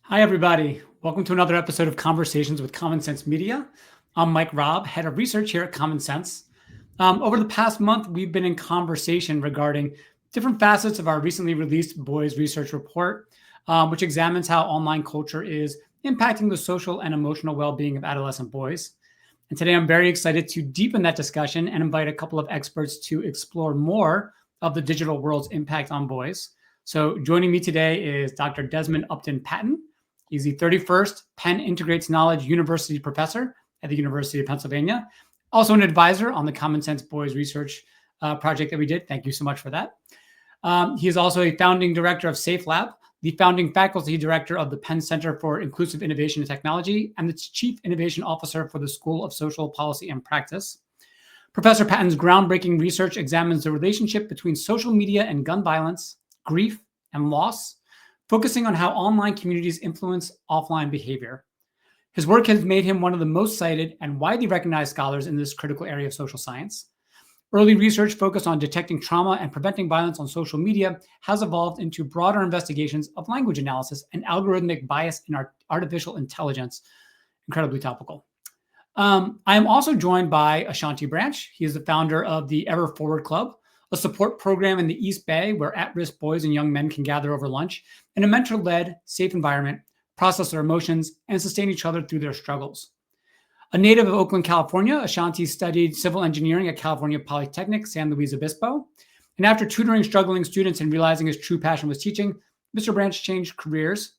Hi, everybody. Welcome to another episode of Conversations with Common Sense Media. I'm Mike Robb, head of research here at Common Sense. Over the past month, we've been in conversation regarding different facets of our recently released Boys Research Report, which examines how online culture is impacting the social and emotional well-being of adolescent boys. And today, I'm very excited to deepen that discussion and invite a couple of experts to explore more of the digital world's impact on boys. So joining me today is Dr. Desmond Upton Patton. He's the 31st Penn Integrates Knowledge University professor at the University of Pennsylvania, also an advisor on the Common Sense Boys Research project that we did. Thank you so much for that. He is also a founding director of Safe Lab, the founding faculty director of the Penn Center for Inclusive Innovation and Technology, and the chief innovation officer for the School of Social Policy and Practice. Professor Patton's groundbreaking research examines the relationship between social media and gun violence, grief, and loss, focusing on how online communities influence offline behavior. His work has made him one of the most cited and widely recognized scholars in this critical area of social science. Early research focused on detecting trauma and preventing violence on social media has evolved into broader investigations of language analysis and algorithmic bias in artificial intelligence. Incredibly topical. I am also joined by Ashanti Branch. He is the founder of the Ever Forward Club, a support program in the East Bay where at-risk boys and young men can gather over lunch in a mentor-led, safe environment, process their emotions, and sustain each other through their struggles. A native of Oakland, California, Ashanti studied civil engineering at California Polytechnic, San Luis Obispo. And after tutoring struggling students and realizing his true passion was teaching, Mr. Branch changed careers.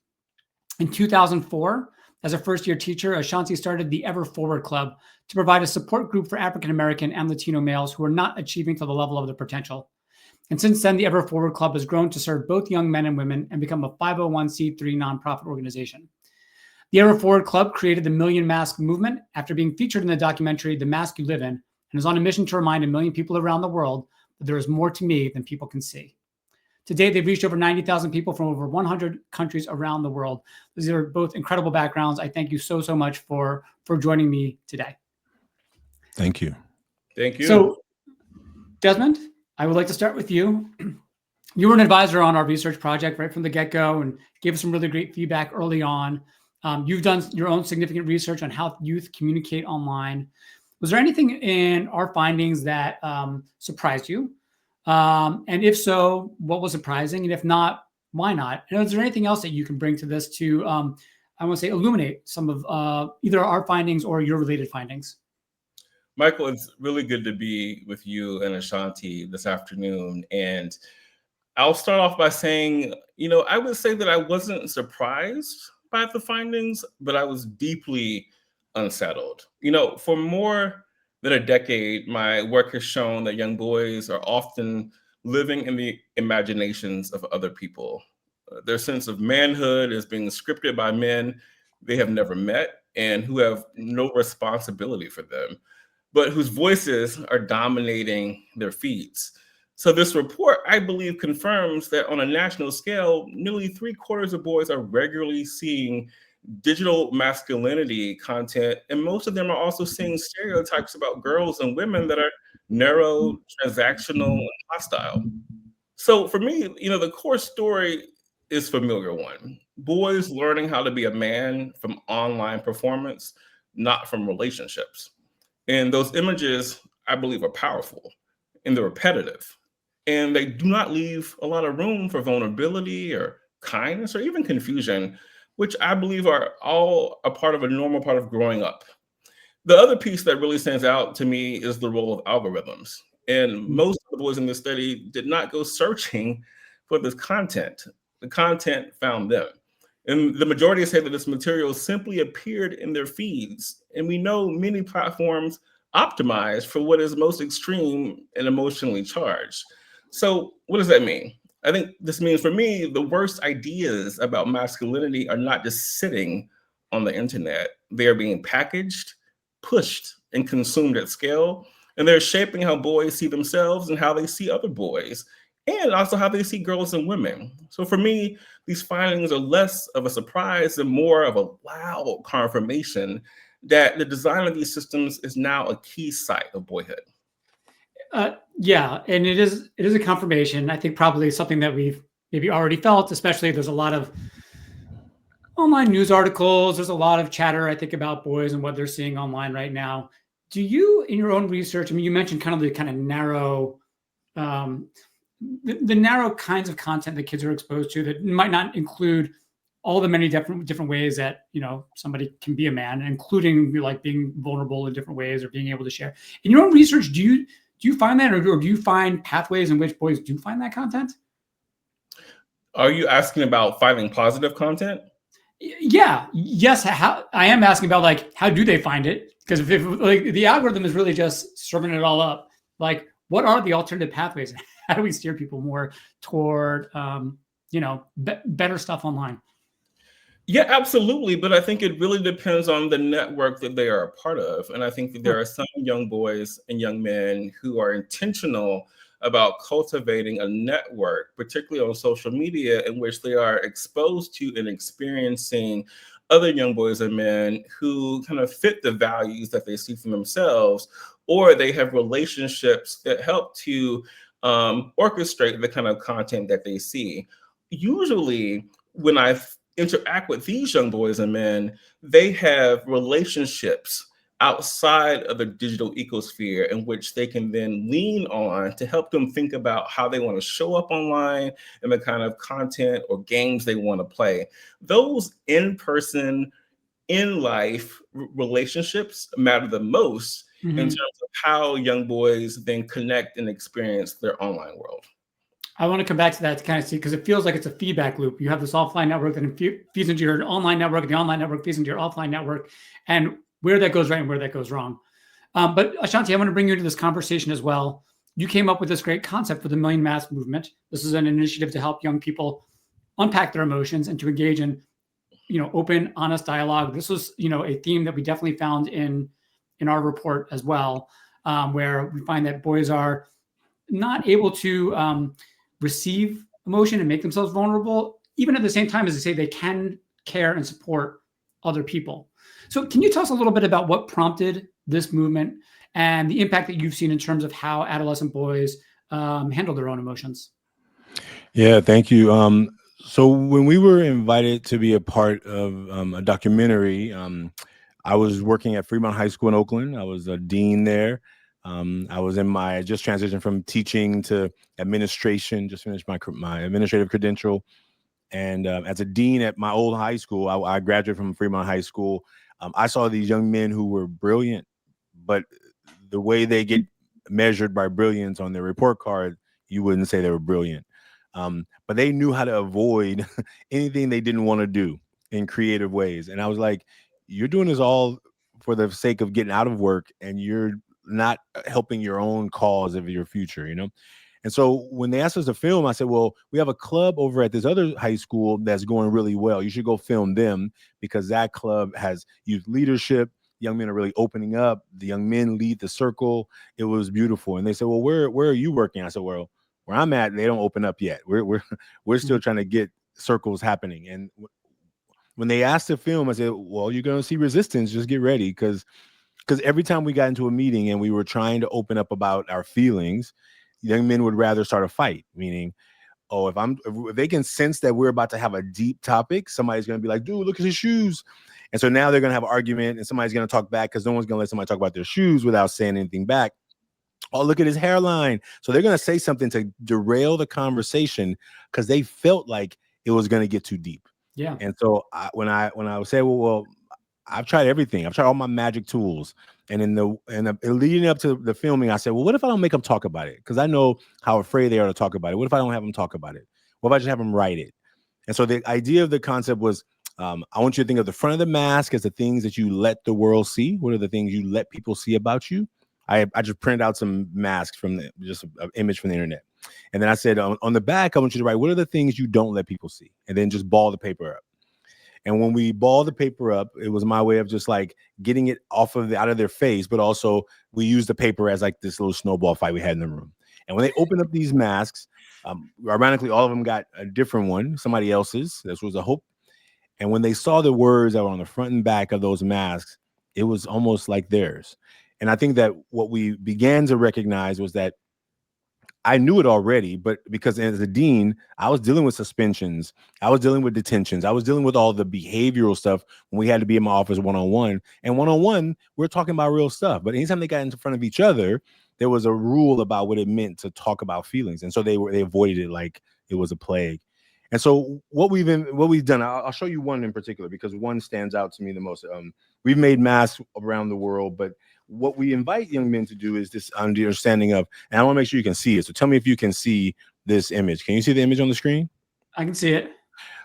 In 2004, as a first-year teacher, Ashanti started the Ever Forward Club to provide a support group for African-American and Latino males who are not achieving to the level of their potential. And since then, the Ever Forward Club has grown to serve both young men and women and become a 501c3 nonprofit organization. The Ever Forward Club created the Million Mask movement after being featured in the documentary The Mask You Live In, and is on a mission to remind 1 million people around the world that there is more to me than people can see. To date, they've reached over 90,000 people from over 100 countries around the world. These are both incredible backgrounds. I thank you so much for joining me today. Thank you. Thank you. So, Desmond, I would like to start with you. You were an advisor on our research project right from the get-go and gave us some really great feedback early on. You've done your own significant research on how youth communicate online. Was there anything in our findings that surprised you? And if so, what was surprising? And if not, why not? And is there anything else that you can bring to this to, I want to say, illuminate some of either our findings or your related findings? Michael, it's really good to be with you and Ashanti this afternoon. And I'll start off by saying, I would say that I wasn't surprised by the findings, but I was deeply unsettled. For more than a decade, my work has shown that young boys are often living in the imaginations of other people. Their sense of manhood is being scripted by men they have never met and who have no responsibility for them, but whose voices are dominating their feeds. So this report, I believe, confirms that on a national scale, nearly 3/4 of boys are regularly seeing digital masculinity content, and most of them are also seeing stereotypes about girls and women that are narrow, transactional, and hostile. So for me, the core story is a familiar one. Boys learning how to be a man from online performance, not from relationships. And those images, I believe, are powerful and they're repetitive. And they do not leave a lot of room for vulnerability or kindness or even confusion, which I believe are all a part of a normal part of growing up. The other piece that really stands out to me is the role of algorithms. And most of the boys in this study did not go searching for this content. The content found them. And the majority say that this material simply appeared in their feeds. And we know many platforms optimize for what is most extreme and emotionally charged. So what does that mean? I think this means, for me, the worst ideas about masculinity are not just sitting on the internet. They are being packaged, pushed, and consumed at scale. And they're shaping how boys see themselves and how they see other boys, and also how they see girls and women. So for me, these findings are less of a surprise and more of a loud confirmation that the design of these systems is now a key site of boyhood. Yeah, and it is a confirmation. I think probably something that we've maybe already felt, especially there's a lot of online news articles. There's a lot of chatter, I think, about boys and what they're seeing online right now. Do you, in your own research, I mean, you mentioned kind of the kind of narrow, the narrow kinds of content that kids are exposed to that might not include all the many different ways that, you know, somebody can be a man, including like being vulnerable in different ways or being able to share. In your own research, do you find that, or do you find pathways in which boys do find that content? Are you asking about finding positive content? Yeah, yes. How I am asking about like how do they find it? Because if like the algorithm is really just serving it all up, like what are the alternative pathways? How do we steer people more toward you know, better stuff online? Yeah, absolutely. But I think it really depends on the network that they are a part of. And I think that there are some young boys and young men who are intentional about cultivating a network, particularly on social media, in which they are exposed to and experiencing other young boys and men who kind of fit the values that they see for themselves, or they have relationships that help to orchestrate the kind of content that they see. Usually, when I interact with these young boys and men, they have relationships outside of the digital ecosphere in which they can then lean on to help them think about how they want to show up online and the kind of content or games they want to play. Those in-person, in life relationships matter the most in terms of how young boys then connect and experience their online world. I want to come back to that to kind of see, because it feels like it's a feedback loop. You have this offline network that feeds into your online network, and the online network feeds into your offline network, and where that goes right and where that goes wrong. But Ashanti, I want to bring you into this conversation as well. You came up with this great concept for the Million Mask Movement. This is an initiative to help young people unpack their emotions and to engage in, you know, open, honest dialogue. This was, you know, a theme that we definitely found in our report as well, where we find that boys are not able to receive emotion and make themselves vulnerable, even at the same time as they say they can care and support other people. So can you tell us a little bit about what prompted this movement and the impact that you've seen in terms of how adolescent boys handle their own emotions? Yeah, thank you. So when we were invited to be a part of a documentary, I was working at Fremont High School in Oakland. I was a dean there. I just transitioned from teaching to administration, just finished my administrative credential. And as a dean at my old high school, I graduated from Fremont High School. I saw these young men who were brilliant, but the way they get measured by brilliance on their report card, you wouldn't say they were brilliant. But they knew how to avoid anything they didn't want to do in creative ways. And I was like, you're doing this all for the sake of getting out of work, and you're not helping your own cause of your future, you know? And so when they asked us to film, I said, well, we have a club over at this other high school that's going really well. You should go film them, because that club has youth leadership. Young men are really opening up. The young men lead the circle. It was beautiful. And they said, well, where are you working? I said, well, where I'm at, they don't open up yet. We're still trying to get circles happening. And when they asked to film, I said, well, you're going to see resistance. Just get ready. Because every time we got into a meeting and we were trying to open up about our feelings, young men would rather start a fight, meaning, oh, if they can sense that we're about to have a deep topic, somebody's going to be like, dude, look at his shoes. And so now they're going to have an argument, and somebody's going to talk back, because no one's going to let somebody talk about their shoes without saying anything back. Oh, look at his hairline. So they're going to say something to derail the conversation, because they felt like it was going to get too deep. Yeah. And so when I would say, well, I've tried everything. I've tried all my magic tools. And leading up to the filming, I said, well, what if I don't make them talk about it? Because I know how afraid they are to talk about it. What if I don't have them talk about it? What if I just have them write it? And so the idea of the concept was, I want you to think of the front of the mask as the things that you let the world see. What are the things you let people see about you? I just printed out some masks from just an image from the internet. And then I said, on the back, I want you to write, what are the things you don't let people see? And then just ball the paper up. And when we balled the paper up, it was my way of just like getting it out of their face, but also we used the paper as like this little snowball fight we had in the room. And when they opened up these masks, ironically, all of them got a different one, somebody else's. This was a hope. And when they saw the words that were on the front and back of those masks, it was almost like theirs. And I think that what we began to recognize was that I knew it already, but because as a dean, I was dealing with suspensions, I was dealing with detentions, I was dealing with all the behavioral stuff when we had to be in my office one-on-one. And one-on-one, we're talking about real stuff. But anytime they got in front of each other, there was a rule about what it meant to talk about feelings, and so they avoided it like it was a plague. And so what we've done, I'll show you one in particular because one stands out to me the most. We've made masks around the world, but what we invite young men to do is this understanding of, and I want to make sure you can see it. So tell me if you can see this image. Can you see the image on the screen? I can see it.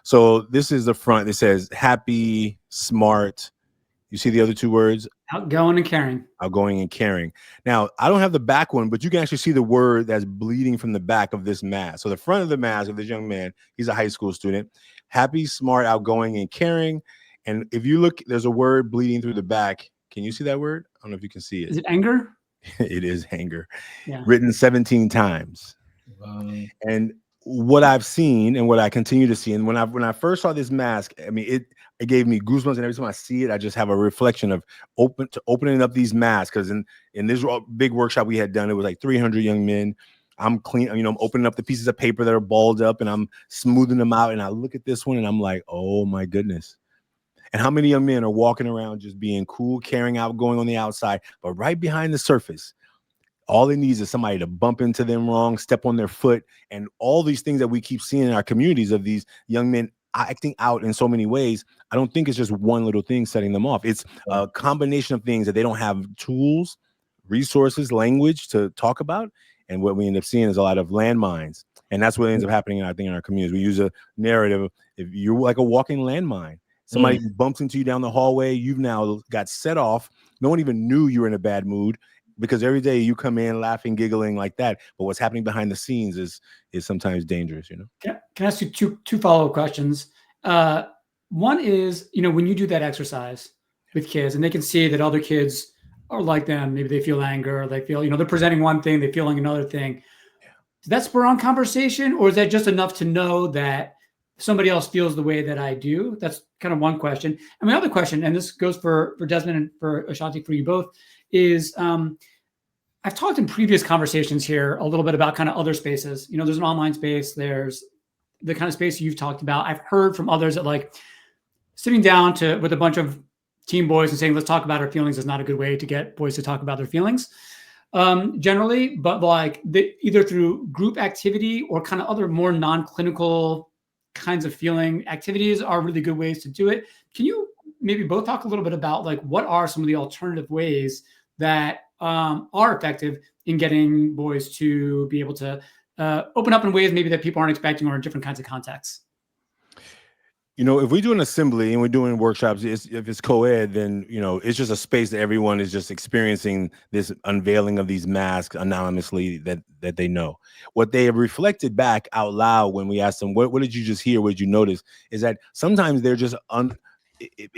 So this is the front. It says happy, smart. You see the other two words? Outgoing and caring. Outgoing and caring. Now, I don't have the back one, but you can actually see the word that's bleeding from the back of this mask. So the front of the mask of this young man, he's a high school student. Happy, smart, outgoing, and caring. And if you look, there's a word bleeding through the back. Can you see that word? I don't know if you can see it. Is it anger? It is anger. Yeah. Written 17 times. And what I've seen and what I continue to see, and when I first saw this mask, I mean, it gave me goosebumps, and every time I see it, I just have a reflection of opening up these masks. Because in this big workshop we had done, it was like 300 young men. I'm I'm opening up the pieces of paper that are balled up, and I'm smoothing them out, and I look at this one, and I'm like, oh my goodness. And how many young men are walking around just being cool, caring, outgoing on the outside, but right behind the surface, all it needs is somebody to bump into them wrong, step on their foot, and all these things that we keep seeing in our communities of these young men acting out in so many ways. I don't think it's just one little thing setting them off. It's a combination of things that they don't have tools, resources, language to talk about. And what we end up seeing is a lot of landmines. And that's what ends up happening, I think, in our communities. We use a narrative. If you're like a walking landmine, somebody bumps into you down the hallway, you've now got set off. No one even knew you were in a bad mood, because every day you come in laughing, giggling like that. But what's happening behind the scenes is sometimes dangerous, Can I ask you two follow-up questions? One is, when you do that exercise with kids and they can see that other kids are like them, maybe they feel anger, they feel, they're presenting one thing, they're feeling another thing. Does that spur on conversation, or is that just enough to know that somebody else feels the way that I do? That's kind of one question. And my other question, and this goes for Desmond and for Ashanti, for you both, is I've talked in previous conversations here a little bit about kind of other spaces. There's an online space, there's the kind of space you've talked about. I've heard from others that like sitting down with a bunch of teen boys and saying, let's talk about our feelings is not a good way to get boys to talk about their feelings generally, but like either through group activity or kind of other more non-clinical kinds of feeling activities are really good ways to do it. Can you maybe both talk a little bit about like what are some of the alternative ways that are effective in getting boys to be able to open up in ways maybe that people aren't expecting or in different kinds of contexts? If we do an assembly and we're doing workshops, if it's co-ed, then, it's just a space that everyone is just experiencing this unveiling of these masks anonymously that they know. What they have reflected back out loud when we ask them, what did you just hear? What did you notice? Is that sometimes they're just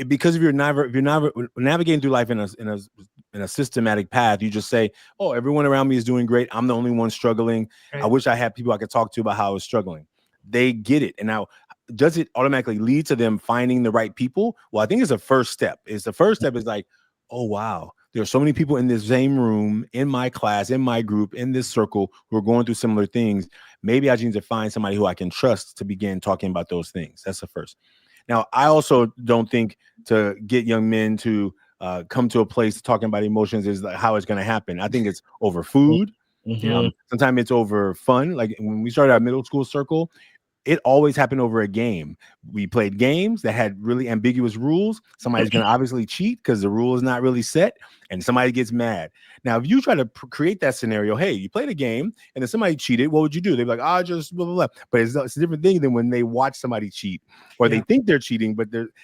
because if you're navigating through life in a systematic path, you just say, oh, everyone around me is doing great. I'm the only one struggling. Right. I wish I had people I could talk to about how I was struggling. They get it. And now, does it automatically lead to them finding the right people? Well, I think it's a first step. The first step is like, oh, wow, there are so many people in this same room, in my class, in my group, in this circle who are going through similar things. Maybe I just need to find somebody who I can trust to begin talking about those things. That's the first. Now, I also don't think to get young men to come to a place talking about emotions is like how it's going to happen. I think it's over food. Sometimes it's over fun. Like when we started our middle school circle, it always happened over a game. We played games that had really ambiguous rules. Somebody's going to obviously cheat because the rule is not really set, and somebody gets mad. Now, if you try to create that scenario, hey, you played a game and then somebody cheated, what would you do? They'd be like, just blah, blah, blah. But it's a different thing than when they watch somebody cheat or they think they're cheating.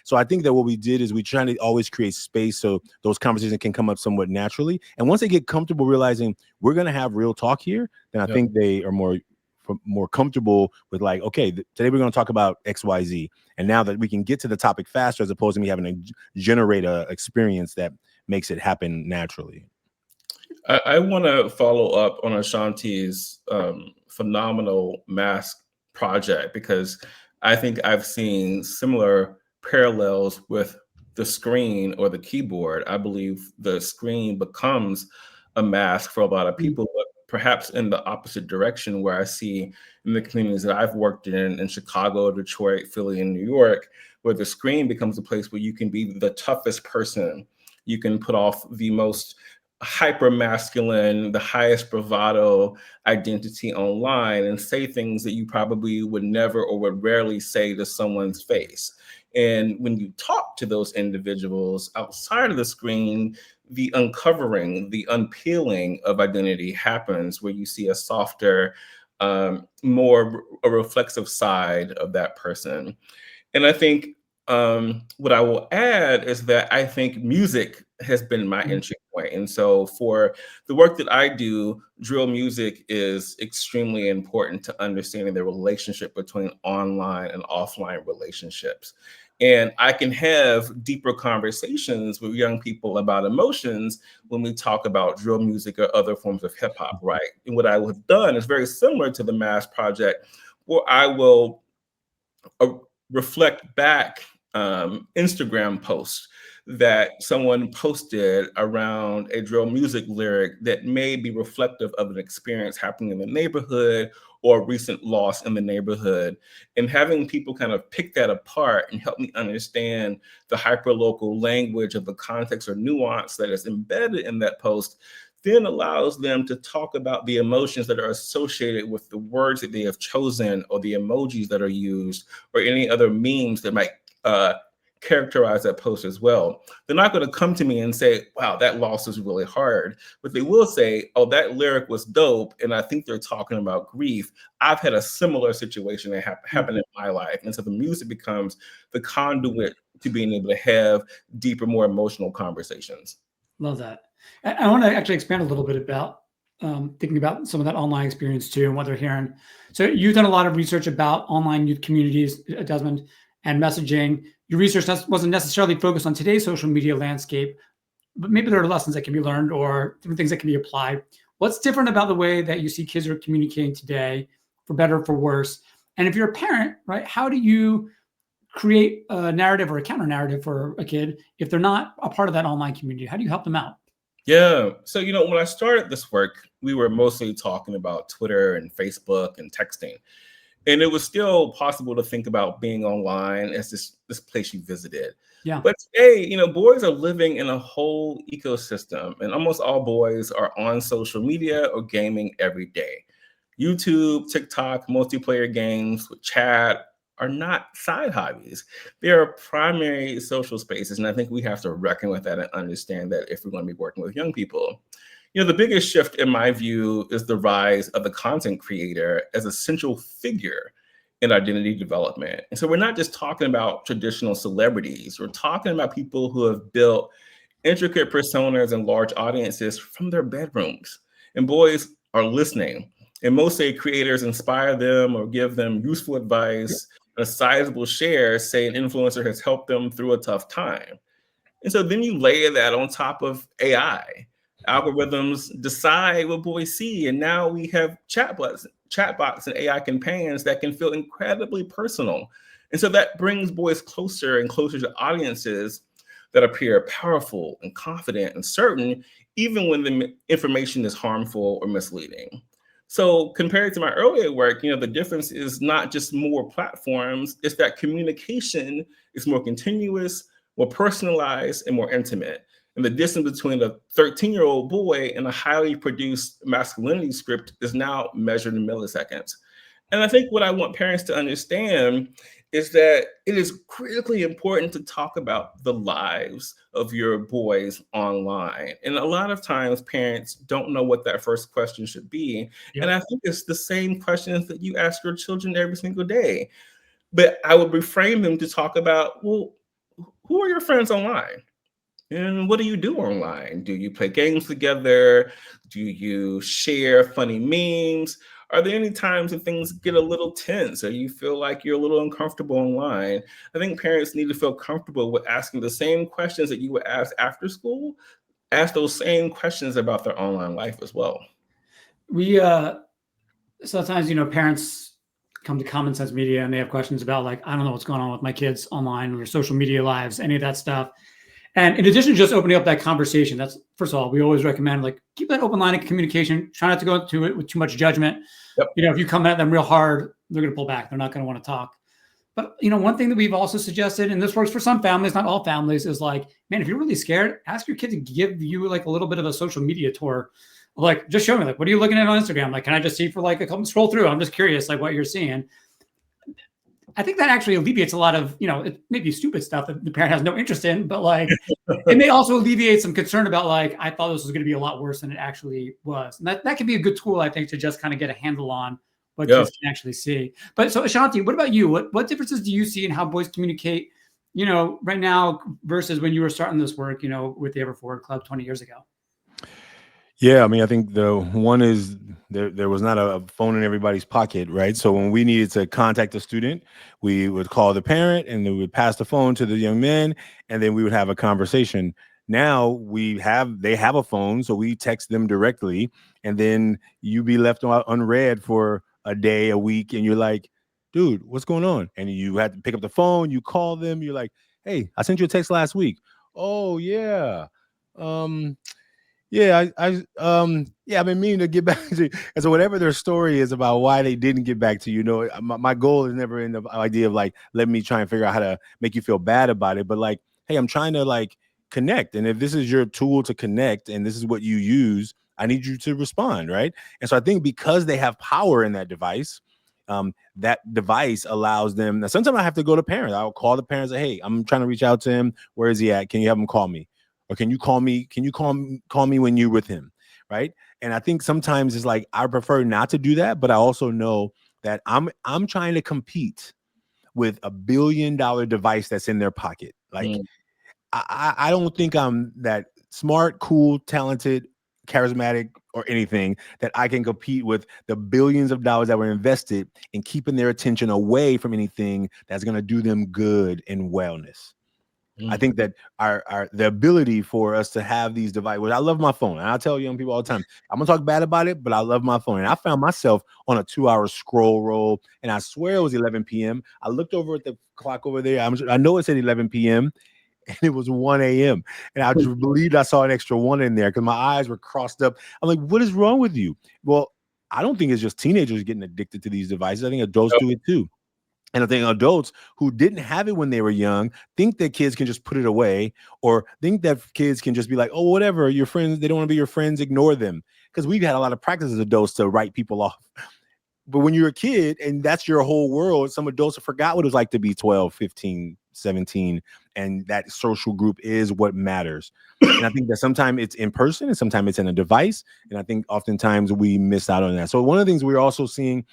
So I think that what we did is we try to always create space so those conversations can come up somewhat naturally. And once they get comfortable realizing we're going to have real talk here, then I think they are more comfortable with like, okay, today we're going to talk about XYZ. And now that we can get to the topic faster as opposed to me having to generate a experience that makes it happen naturally. I want to follow up on Ashanti's phenomenal mask project, because I think I've seen similar parallels with the screen or the keyboard. I believe the screen becomes a mask for a lot of people, but perhaps in the opposite direction, where I see in the communities that I've worked in Chicago, Detroit, Philly, and New York, where the screen becomes a place where you can be the toughest person. You can put off the most hyper masculine, the highest bravado identity online and say things that you probably would never or would rarely say to someone's face. And when you talk to those individuals outside of the screen, the uncovering, the unpeeling of identity happens, where you see a softer, more a reflexive side of that person. And I think what I will add is that I think music has been my entry point. And so for the work that I do, drill music is extremely important to understanding the relationship between online and offline relationships. And I can have deeper conversations with young people about emotions when we talk about drill music or other forms of hip hop, right? And what I have done is very similar to the Mass Project, where I will uh, reflect back Instagram posts that someone posted around a drill music lyric that may be reflective of an experience happening in the neighborhood or a recent loss in the neighborhood, and having people kind of pick that apart and help me understand the hyperlocal language of the context or nuance that is embedded in that post then allows them to talk about the emotions that are associated with the words that they have chosen or the emojis that are used or any other memes that might characterize that post as well. They're not going to come to me and say, wow, that loss is really hard. But they will say, oh, that lyric was dope. And I think they're talking about grief. I've had a similar situation that happened in my life. And so the music becomes the conduit to being able to have deeper, more emotional conversations. Love that. I want to actually expand a little bit about thinking about some of that online experience too and what they're hearing. So you've done a lot of research about online youth communities, Desmond, and messaging. Your research wasn't necessarily focused on today's social media landscape, but maybe there are lessons that can be learned or different things that can be applied. What's different about the way that you see kids are communicating today, for better or for worse? And if you're a parent, right, how do you create a narrative or a counter narrative for a kid if they're not a part of that online community? How do you help them out? Yeah. So, when I started this work, we were mostly talking about Twitter and Facebook and texting. And it was still possible to think about being online as this place you visited. Yeah. But today, boys are living in a whole ecosystem, and almost all boys are on social media or gaming every day. YouTube, TikTok, multiplayer games with chat are not side hobbies. They are primary social spaces. And I think we have to reckon with that and understand that if we're going to be working with young people. The biggest shift in my view is the rise of the content creator as a central figure in identity development. And so we're not just talking about traditional celebrities, we're talking about people who have built intricate personas and large audiences from their bedrooms. And boys are listening. And most say creators inspire them or give them useful advice. A sizable share say an influencer has helped them through a tough time. And so then you layer that on top of AI. Algorithms decide what boys see. And now we have chatbots and AI companions that can feel incredibly personal. And so that brings boys closer and closer to audiences that appear powerful and confident and certain, even when the information is harmful or misleading. So compared to my earlier work, the difference is not just more platforms, it's that communication is more continuous, more personalized, and more intimate. And the distance between a 13-year-old boy and a highly produced masculinity script is now measured in milliseconds. And I think what I want parents to understand is that it is critically important to talk about the lives of your boys online. And a lot of times parents don't know what that first question should be. Yep. And I think it's the same questions that you ask your children every single day. But I would reframe them to talk about, well, who are your friends online? And what do you do online? Do you play games together? Do you share funny memes? Are there any times when things get a little tense or you feel like you're a little uncomfortable online? I think parents need to feel comfortable with asking the same questions that you would ask after school. Ask those same questions about their online life as well. We sometimes, parents come to Common Sense Media and they have questions about, like, I don't know what's going on with my kids online or their social media lives, any of that stuff. And in addition to just opening up that conversation, that's, first of all, we always recommend, like, keep that open line of communication. Try not to go into it with too much judgment. Yep. If you come at them real hard, they're going to pull back. They're not going to want to talk. But, one thing that we've also suggested, and this works for some families, not all families, is like, man, if you're really scared, ask your kid to give you like a little bit of a social media tour. Like, just show me, like, what are you looking at on Instagram? Like, can I just see for like a couple, scroll through? I'm just curious, like, what you're seeing. I think that actually alleviates a lot of, it may be stupid stuff that the parent has no interest in, but like, it may also alleviate some concern about, like, I thought this was going to be a lot worse than it actually was. And that can be a good tool, I think, to just kind of get a handle on what kids can actually see. But so, Ashanti, what about you? What differences do you see in how boys communicate, right now versus when you were starting this work, with the Ever Forward Club 20 years ago? Yeah, I mean, I think the one is there was not a phone in everybody's pocket, right? So when we needed to contact a student, we would call the parent and then we would pass the phone to the young men and then we would have a conversation. Now they have a phone, so we text them directly and then you be left unread for a day, a week, and you're like, dude, what's going on? And you had to pick up the phone, you call them, you're like, hey, I sent you a text last week. Oh, yeah. Yeah, I've been meaning to get back to you. And so whatever their story is about why they didn't get back to you, my goal is never in the idea of like, let me try and figure out how to make you feel bad about it. But like, hey, I'm trying to like connect. And if this is your tool to connect and this is what you use, I need you to respond, right? And so I think because they have power in that device allows them. Now, sometimes I have to go to parents. I'll call the parents, say, hey, I'm trying to reach out to him. Where is he at? Can you have him call me? Or can you call me? Can you call me when you're with him? Right. And I think sometimes it's like, I prefer not to do that. But I also know that I'm trying to compete with $1 billion device that's in their pocket. Like, I don't think I'm that smart, cool, talented, charismatic, or anything that I can compete with the billions of dollars that were invested in keeping their attention away from anything that's going to do them good in wellness. I think that the ability for us to have these devices. I love my phone, and I tell young people all the time, I'm gonna talk bad about it, but I love my phone. And I found myself on a 2-hour scroll roll, and I swear it was 11 p.m. I looked over at the clock over there. I know it said 11 p.m. and it was 1 a.m. And I just believed I saw an extra one in there because my eyes were crossed up. I'm like, what is wrong with you? Well, I don't think it's just teenagers getting addicted to these devices. I think adults do it too. And I think adults who didn't have it when they were young think that kids can just put it away, or think that kids can just be like, oh, whatever, your friends, they don't want to be your friends, ignore them. Because we've had a lot of practice as adults to write people off. But when you're a kid and that's your whole world, some adults have forgot what it was like to be 12, 15, 17. And that social group is what matters. And I think that sometimes it's in person and sometimes it's in a device. And I think oftentimes we miss out on that. So one of the things we're also seeing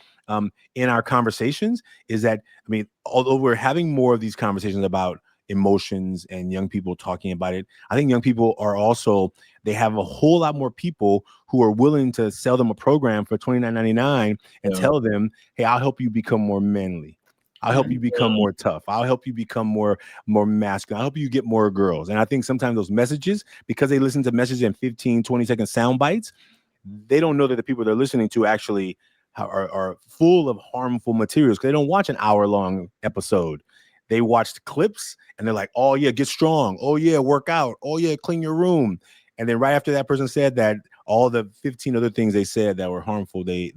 in our conversations is that, I mean, although we're having more of these conversations about emotions and young people talking about it, I think young people are also, they have a whole lot more people who are willing to sell them a program for $29.99 and tell them, hey, I'll help you become more manly. I'll help you become more tough. I'll help you become more masculine. I'll help you get more girls. And I think sometimes those messages, because they listen to messages in 15, 20-second sound bites, they don't know that the people they're listening to actually are full of harmful materials, because they don't watch an hour-long episode. They watched clips and they're like, oh, yeah, get strong. Oh, yeah, work out. Oh, yeah, clean your room. And then right after that person said that, all the 15 other things they said that were harmful, they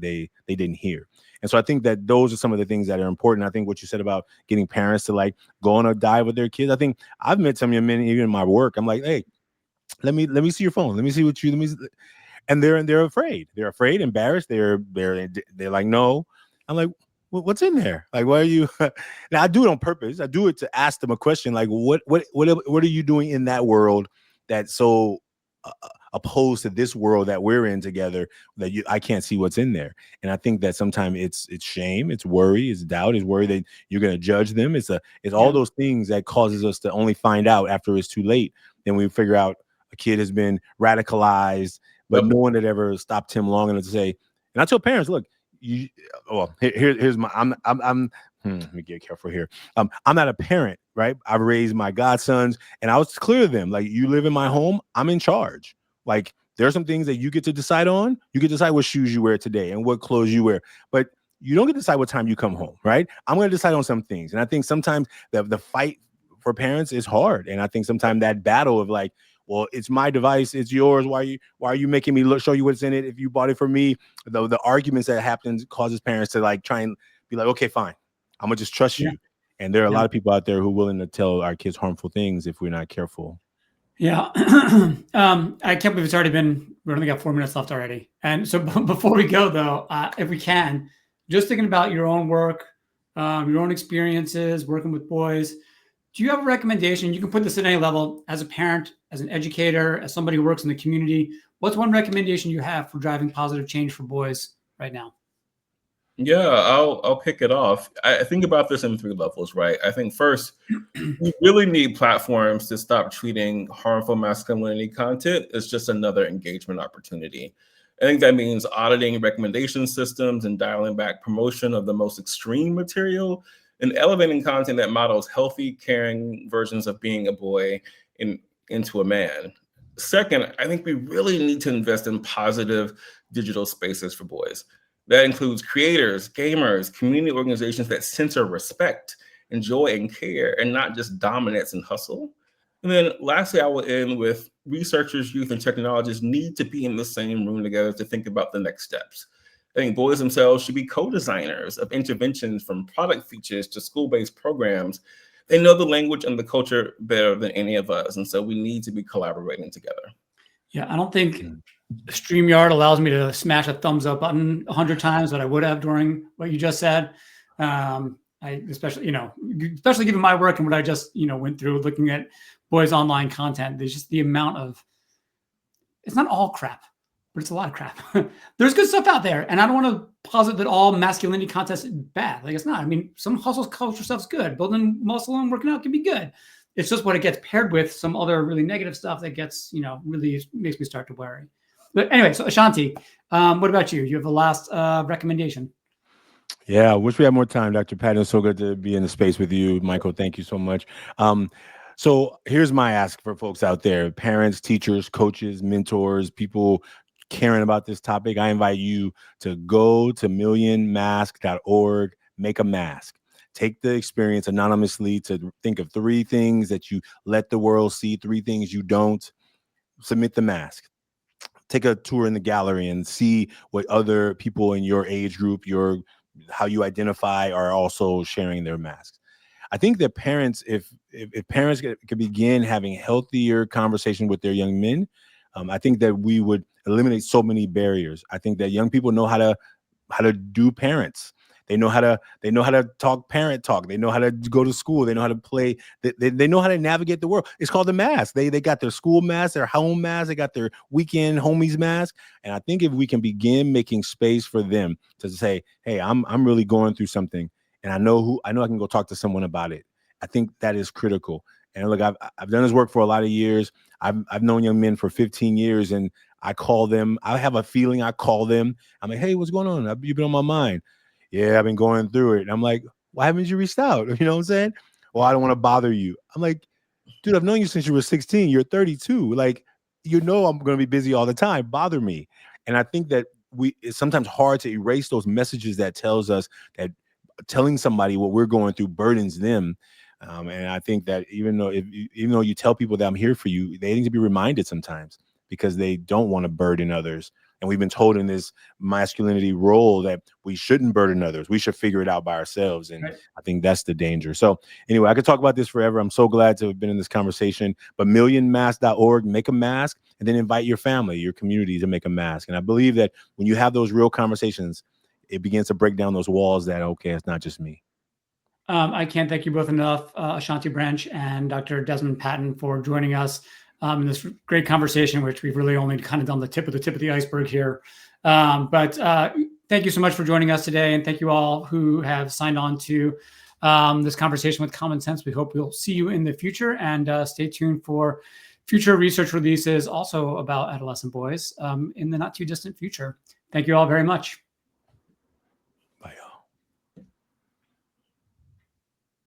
didn't hear. And so I think that those are some of the things that are important. I think what you said about getting parents to like go on a dive with their kids. I think I've met some young men, even in my work. I'm like, hey, let me see your phone. Let me see what and they're afraid. They're afraid, embarrassed. They're like, no. I'm like, what's in there? Like, why are you? Now I do it on purpose. I do it to ask them a question. Like, what are you doing in that world that's so opposed to this world that we're in together that I can't see what's in there? And I think that sometimes it's shame, it's worry, it's doubt, it's worry that you're going to judge them. It's all those things that causes us to only find out after it's too late. Then we figure out a kid has been radicalized, but no one had ever stopped him long enough to say. And I tell parents, look, here's my, let me get careful here. I'm not a parent, right? I've raised my godsons, and I was clear to them, like, you live in my home, I'm in charge. Like, there are some things that you get to decide on. You get to decide what shoes you wear today and what clothes you wear, but you don't get to decide what time you come home, right? I'm going to decide on some things. And I think sometimes the fight for parents, it's hard. And I think sometimes that battle of like, well, it's my device, it's yours. Why are you making me show you what's in it? If you bought it for me, the arguments that happens causes parents to like try and be like, okay, fine, I'm gonna just trust you. And there are a lot of people out there who are willing to tell our kids harmful things if we're not careful. Yeah. I can't believe we've only got 4 minutes left already. And so before we go though, if we can, just thinking about your own work, your own experiences working with boys, do you have a recommendation? You can put this at any level, as a parent, as an educator, as somebody who works in the community. What's one recommendation you have for driving positive change for boys right now? Yeah, I'll kick it off. I think about this in 3 levels, right? I think first, we really need platforms to stop treating harmful masculinity content as just another engagement opportunity. I think that means auditing recommendation systems and dialing back promotion of the most extreme material and elevating content that models healthy, caring versions of being a boy into a man. Second, I think we really need to invest in positive digital spaces for boys. That includes creators, gamers, community organizations that center respect and joy and care, and not just dominance and hustle. And then lastly, I will end with researchers, youth, and technologists need to be in the same room together to think about the next steps. I think boys themselves should be co-designers of interventions, from product features to school-based programs. They know the language and the culture better than any of us. And so we need to be collaborating together. Yeah, I don't think StreamYard allows me to smash a thumbs up button 100 times, but I would have during what you just said. Especially given my work and what I just, went through looking at boys' online content. There's just the amount of, it's not all crap, but it's a lot of crap. There's good stuff out there. And I don't want to posit that all masculinity content is bad. Like, it's not. I mean, some hustle culture stuff's good. Building muscle and working out can be good. It's just what it gets paired with some other really negative stuff that gets, really makes me start to worry. But anyway, so Ashanti, what about you? You have a last recommendation. Yeah, I wish we had more time, Dr. Patton. It's so good to be in the space with you. Michael, thank you so much. So here's my ask for folks out there, parents, teachers, coaches, mentors, people caring about this topic. I invite you to go to millionmask.org, make a mask. Take the experience anonymously to think of 3 things that you let the world see, 3 things you don't. Submit the mask. Take a tour in the gallery and see what other people in your age group, how you identify, are also sharing their masks. I think that parents, if parents could begin having healthier conversation with their young men, I think that we would eliminate so many barriers. I think that young people know how to do parents. They know how to talk parent talk. They know how to go to school. They know how to play. They know how to navigate the world. It's called the mask. They got their school mask, their home mask. They got their weekend homies mask. And I think if we can begin making space for them to say, hey, I'm really going through something, and I know I can go talk to someone about it. I think that is critical. And look, I've done this work for a lot of years. I've known young men for 15 years, and I call them. I have a feeling. I call them. I'm like, hey, what's going on? You've been on my mind. Yeah, I've been going through it. And I'm like, why haven't you reached out? You know what I'm saying? Well, I don't want to bother you. I'm like, dude, I've known you since you were 16. You're 32. Like, I'm going to be busy all the time. Bother me. And I think that it's sometimes hard to erase those messages that tells us that telling somebody what we're going through burdens them. And I think that even though you tell people that I'm here for you, they need to be reminded sometimes, because they don't want to burden others. And we've been told in this masculinity role that we shouldn't burden others. We should figure it out by ourselves. And right. I think that's the danger. So anyway, I could talk about this forever. I'm so glad to have been in this conversation. But millionmask.org, make a mask, and then invite your family, your community to make a mask. And I believe that when you have those real conversations, it begins to break down those walls that, okay, it's not just me. I can't thank you both enough, Ashanti Branch and Dr. Desmond Patton, for joining us in this great conversation, which we've really only kind of done the tip of the iceberg here. But thank you so much for joining us today. And thank you all who have signed on to this conversation with Common Sense. We hope we'll see you in the future, and stay tuned for future research releases also about adolescent boys in the not too distant future. Thank you all very much.